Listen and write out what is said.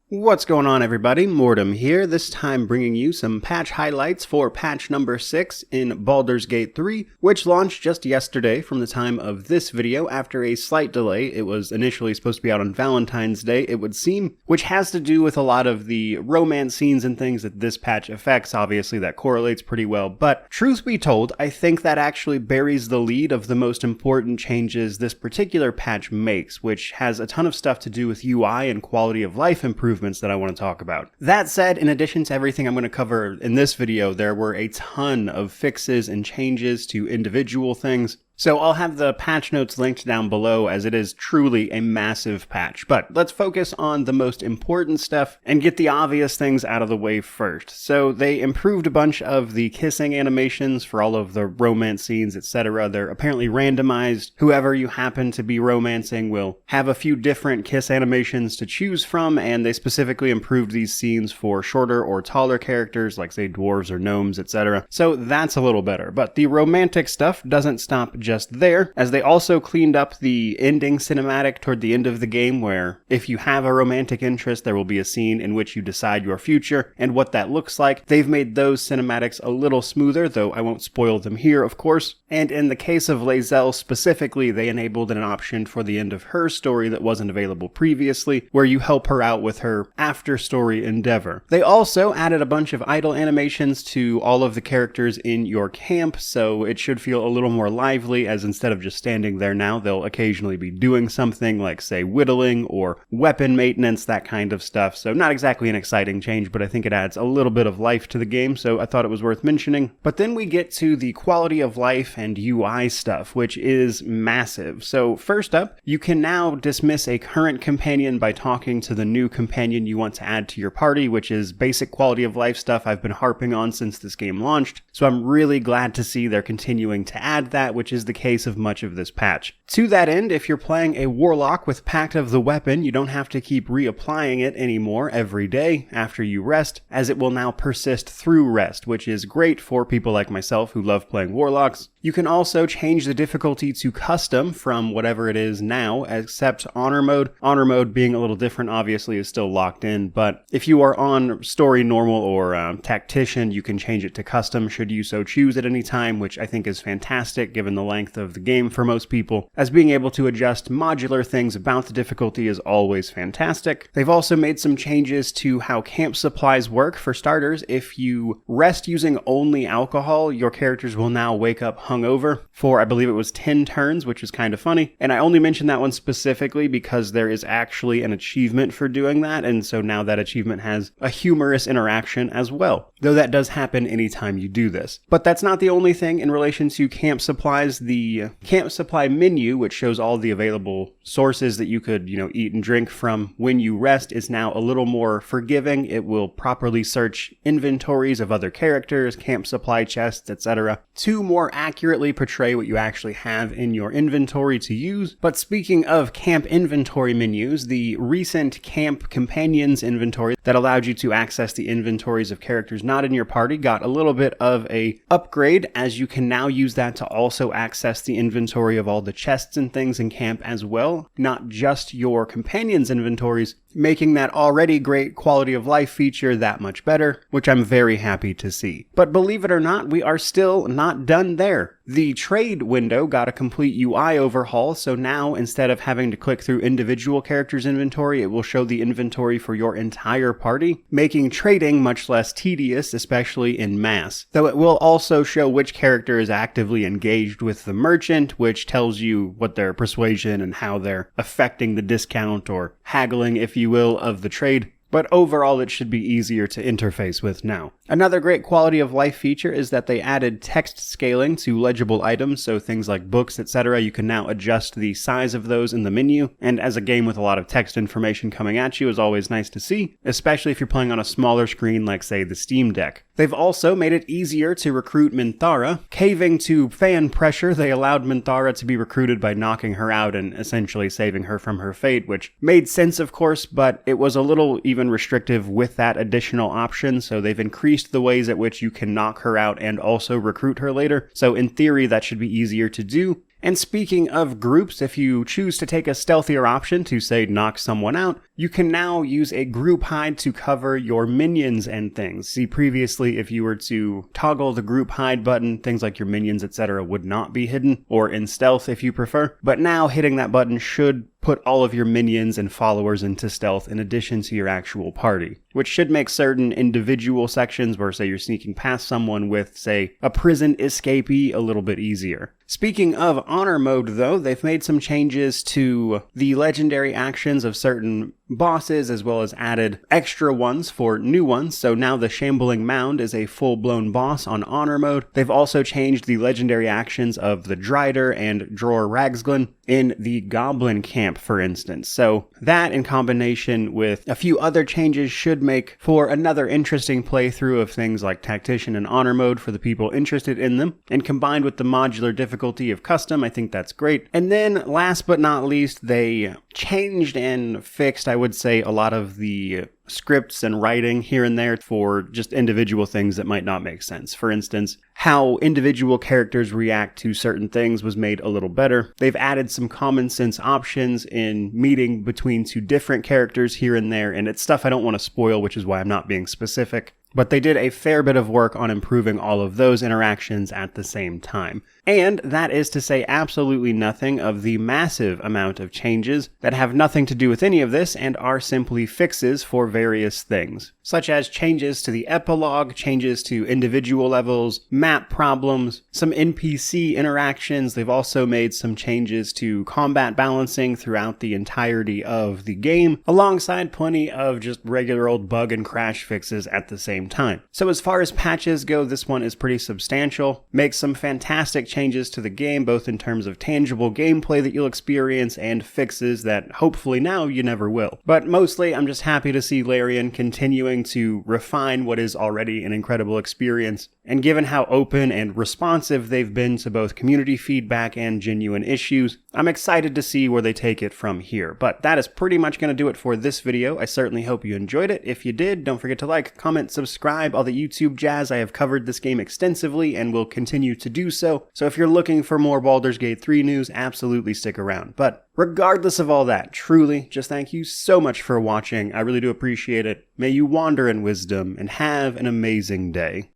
What's going on, everybody? Mortem here, this time bringing you some patch highlights for patch number 6 in Baldur's Gate 3, which launched just yesterday from the time of this video after a slight delay. It was initially supposed to be out on Valentine's Day, it would seem, which has to do with a lot of the romance scenes and things that this patch affects. Obviously, that correlates pretty well, but truth be told, I think that actually buries the lead of the most important changes this particular patch makes, which has a ton of stuff to do with UI and quality of life improvements that I want to talk about. That said, in addition to everything I'm going to cover in this video, there were a ton of fixes and changes to individual things. So I'll have the patch notes linked down below, as it is truly a massive patch. But let's focus on the most important stuff and get the obvious things out of the way first. So they improved a bunch of the kissing animations for all of the romance scenes, etc. They're apparently randomized. Whoever you happen to be romancing will have a few different kiss animations to choose from, and they specifically improved these scenes for shorter or taller characters, like say dwarves or gnomes, etc. So that's a little better. But the romantic stuff doesn't stop just there, as they also cleaned up the ending cinematic toward the end of the game, where if you have a romantic interest, there will be a scene in which you decide your future and what that looks like. They've made those cinematics a little smoother, though I won't spoil them here, of course. And in the case of Lae'zel specifically, they enabled an option for the end of her story that wasn't available previously, where you help her out with her after-story endeavor. They also added a bunch of idle animations to all of the characters in your camp, so it should feel a little more lively, as instead of just standing there now, they'll occasionally be doing something like, say, whittling or weapon maintenance, that kind of stuff. So not exactly an exciting change, but I think it adds a little bit of life to the game, so I thought it was worth mentioning. But then we get to the quality of life and UI stuff, which is massive. So first up, you can now dismiss a current companion by talking to the new companion you want to add to your party, which is basic quality of life stuff I've been harping on since this game launched. So I'm really glad to see they're continuing to add that, which is the case of much of this patch. To that end, if you're playing a warlock with Pact of the Weapon, you don't have to keep reapplying it anymore every day after you rest, as it will now persist through rest, which is great for people like myself who love playing warlocks. You can also change the difficulty to custom from whatever it is now, except honor mode. Honor mode, being a little different, obviously is still locked in, but if you are on story normal or tactician, you can change it to custom should you so choose at any time, which I think is fantastic given the length of the game for most people, as being able to adjust modular things about the difficulty is always fantastic. They've also made some changes to how camp supplies work. For starters, if you rest using only alcohol, your characters will now wake up hungover for, I believe it was 10 turns, which is kind of funny. And I only mention that one specifically because there is actually an achievement for doing that, and so now that achievement has a humorous interaction as well, though that does happen anytime you do this. But that's not the only thing in relation to camp supplies. The camp supply menu, which shows all the available sources that you could, eat and drink from when you rest, is now a little more forgiving. It will properly search inventories of other characters, camp supply chests, etc., to more accurately portray what you actually have in your inventory to use. But speaking of camp inventory menus, the recent camp companions inventory that allowed you to access the inventories of characters not in your party got a little bit of a upgrade, as you can now use that to also access the inventory of all the chests and things in camp as well, not just your companions' inventories, making that already great quality of life feature that much better, which I'm very happy to see. But believe it or not, we are still not done there. The trade window got a complete UI overhaul, so now instead of having to click through individual characters' inventory, it will show the inventory for your entire party, making trading much less tedious, especially in mass. Though it will also show which character is actively engaged with the merchant, which tells you what their persuasion and how they're affecting the discount or haggling, if you will, of the trade. But overall, it should be easier to interface with now. Another great quality of life feature is that they added text scaling to legible items, so things like books, etc. You can now adjust the size of those in the menu, and as a game with a lot of text information coming at you is always nice to see, especially if you're playing on a smaller screen like, say, the Steam Deck. They've also made it easier to recruit Minthara. Caving to fan pressure, they allowed Minthara to be recruited by knocking her out and essentially saving her from her fate, which made sense, of course, but it was a little even restrictive with that additional option, so they've increased the ways at which you can knock her out and also recruit her later. So in theory, that should be easier to do. And speaking of groups, if you choose to take a stealthier option to, say, knock someone out, you can now use a group hide to cover your minions and things. See, previously, if you were to toggle the group hide button, things like your minions, etc. would not be hidden, or in stealth if you prefer. But now hitting that button should put all of your minions and followers into stealth in addition to your actual party, which should make certain individual sections where, say, you're sneaking past someone with, say, a prison escapee a little bit easier. Speaking of honor mode, though, they've made some changes to the legendary actions of certain bosses, as well as added extra ones for new ones. So now the Shambling Mound is a full-blown boss on honor mode. They've also changed the legendary actions of the Drider and Dror Ragsglin in the Goblin Camp, for instance. So that, in combination with a few other changes, should make for another interesting playthrough of things like Tactician and honor mode for the people interested in them. And combined with the modular difficulty of custom, I think that's great. And then last but not least, they changed and fixed, I would say, a lot of the scripts and writing here and there for just individual things that might not make sense. For instance, how individual characters react to certain things was made a little better. They've added some common sense options in meeting between two different characters here and there, and it's stuff I don't want to spoil, which is why I'm not being specific. But they did a fair bit of work on improving all of those interactions at the same time. And that is to say absolutely nothing of the massive amount of changes that have nothing to do with any of this and are simply fixes for various things, such as changes to the epilogue, changes to individual levels, map problems, some NPC interactions. They've also made some changes to combat balancing throughout the entirety of the game, alongside plenty of just regular old bug and crash fixes at the same time. So as far as patches go, this one is pretty substantial, makes some fantastic changes to the game, both in terms of tangible gameplay that you'll experience and fixes that hopefully now you never will. But mostly I'm just happy to see Larian continuing to refine what is already an incredible experience, and given how open and responsive they've been to both community feedback and genuine issues, I'm excited to see where they take it from here. But that is pretty much going to do it for this video. I certainly hope you enjoyed it. If you did, don't forget to like, comment, subscribe, all the YouTube jazz. I have covered this game extensively and will continue to do so. So if you're looking for more Baldur's Gate 3 news, absolutely stick around. But regardless of all that, truly, just thank you so much for watching. I really do appreciate it. May you wander in wisdom and have an amazing day.